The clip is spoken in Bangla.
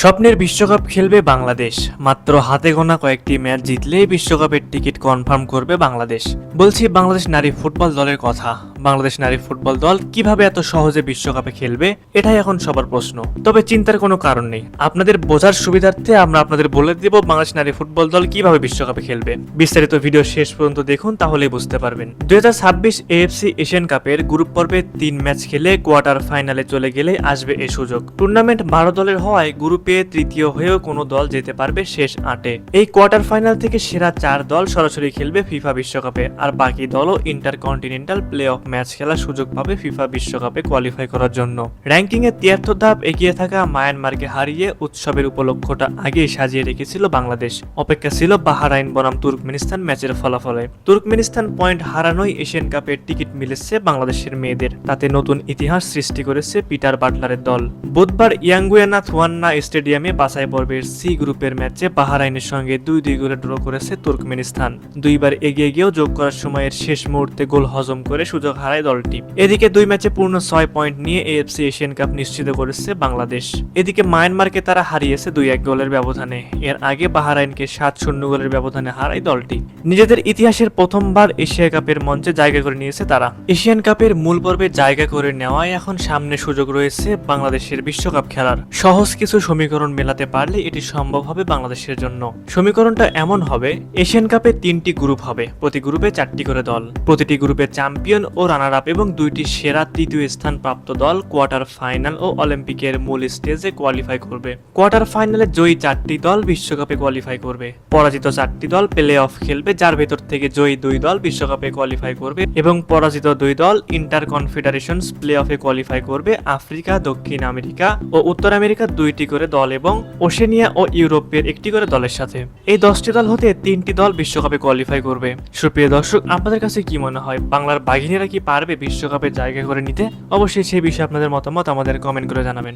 স্বপ্নের বিশ্বকাপ খেলবে বাংলাদেশ। মাত্র হাতে গোনা কয়েকটি ম্যাচ জিতলেই বিশ্বকাপের টিকিট কনফার্ম করবে বাংলাদেশ। বলছি বাংলাদেশ নারী ফুটবল দলের কথা। বাংলাদেশ নারী ফুটবল দল কিভাবে এত সহজে বিশ্বকাপে খেলবে, এটাই এখন সবার প্রশ্ন। তবে চিন্তার কোনো কারণ নেই, আপনাদের বোঝার সুবিধার্থে আমরা আপনাদের বলে দেব বাংলাদেশ নারী ফুটবল দল কিভাবে বিশ্বকাপে খেলবে। বিস্তারিত ভিডিও শেষ পর্যন্ত দেখুন, তাহলেই বুঝতে পারবেন। 2026 AFC এশিয়ান কাপের গ্রুপ পর্বে 3 ম্যাচ খেলে কোয়ার্টার ফাইনালে চলে গেলে আসবে এই সুযোগ। টুর্নামেন্ট 12 দলের হওয়ায় গ্রুপে তৃতীয় হয়েও কোনো দল যেতে পারবে শেষ 8-এ। এই কোয়ার্টার ফাইনাল থেকে সেরা 4 দল সরাসরি খেলবে ফিফা বিশ্বকাপে, আর বাকি দলও ইন্টারকন্টিনেন্টাল প্লে অফ ম্যাচ খেলার সুযোগ পাবে ফিফা বিশ্বকাপে কোয়ালিফাই করার জন্য। র্যাঙ্কিং এ 73 ধাপ এগিয়ে থাকা মায়ানমারকে হারিয়ে উৎসবের উপলক্ষটা আগেই সাজিয়ে রেখেছিল বাংলাদেশ। অপেক্ষা ছিল বাহরাইন বনাম তুর্কমেনিস্তান ম্যাচের ফলাফলে। তুর্কমেনিস্তান পয়েন্ট হারানোই এশিয়ান কাপের টিকিট মিলেছে বাংলাদেশের মেয়েদের। তাতে নতুন ইতিহাস সৃষ্টি করেছে পিটার বাটলারের দল। বুধবার ইয়াঙ্গুয়ানা থুয়ান্না স্টেডিয়ামে বাছাই পর্বের সি গ্রুপের ম্যাচে বাহরাইনের সঙ্গে 2-2 গোলে ড্র করেছে তুর্কমেনিস্তান। দুইবার এগিয়ে গিয়েও যোগ করার সময়ের শেষ মুহূর্তে গোল হজম করে সুযোগ হারায় দলটি। এদিকে 2 ম্যাচে পূর্ণ 6 পয়েন্ট নিয়ে AFC এশিয়ান কাপ নিশ্চিত করেছে বাংলাদেশ। এদিকে মায়ানমারকে তারা হারিয়েছে 2-1 গোলের ব্যবধানে। এর আগে বাহরাইনকে 7-0 গোলের ব্যবধানে হারায় দলটি। নিজেদের ইতিহাসের প্রথমবার এশিয়া কাপের মঞ্চে জায়গা করে নিয়েছে তারা। এশিয়ান কাপের মূল পর্বে জায়গা করে নেওয়ায় এখন সামনে সুযোগ রয়েছে বাংলাদেশের বিশ্বকাপ খেলার। সহজ কিছু সমীকরণ মেলাতে পারলে এটি সম্ভব হবে বাংলাদেশের জন্য। সমীকরণটা এমন হবে, এশিয়ান কাপে 3টি গ্রুপ হবে, প্রতি গ্রুপে 4টি করে দল। প্রতিটি গ্রুপে চ্যাম্পিয়ন ও রানার আপ এবং 2টি সেরা তৃতীয় স্থান প্রাপ্ত দল কোয়ার্টার ফাইনাল ও অলিম্পিকের মূল স্টেজে কোয়ালিফাই করবে। কোয়ার্টার ফাইনালে জয়ী 4টি দল বিশ্বকাপে কোয়ালিফাই করবে। পরাজিত 4টি দল প্লে অফ খেলবে, যার ভেতর থেকে জয়ী 2 দল বিশ্বকাপে কোয়ালিফাই করবে এবং পরাজিত 2 দল ইন্টার কনফেডারেশনস প্লে অফে কোয়ালিফাই করবে। আফ্রিকা, দক্ষিণ আমেরিকা ও উত্তর আমেরিকা 2টি করে দল এবং ওশেনিয়া ও ইউরোপের 1টি করে দলের সাথে। এই 10টি দল হতে 3টি দল বিশ্বকাপে কোয়ালিফাই করবে। সুপ্রিয় দর্শক, আপনাদের কাছে কি মনে হয়, বাংলার বাঘিনীরা কি পারবে বিশ্বকাপে জায়গা করে নিতে? অবশ্যই সেই বিষয়ে আপনাদের মতামত আমাদের কমেন্ট করে জানাবেন।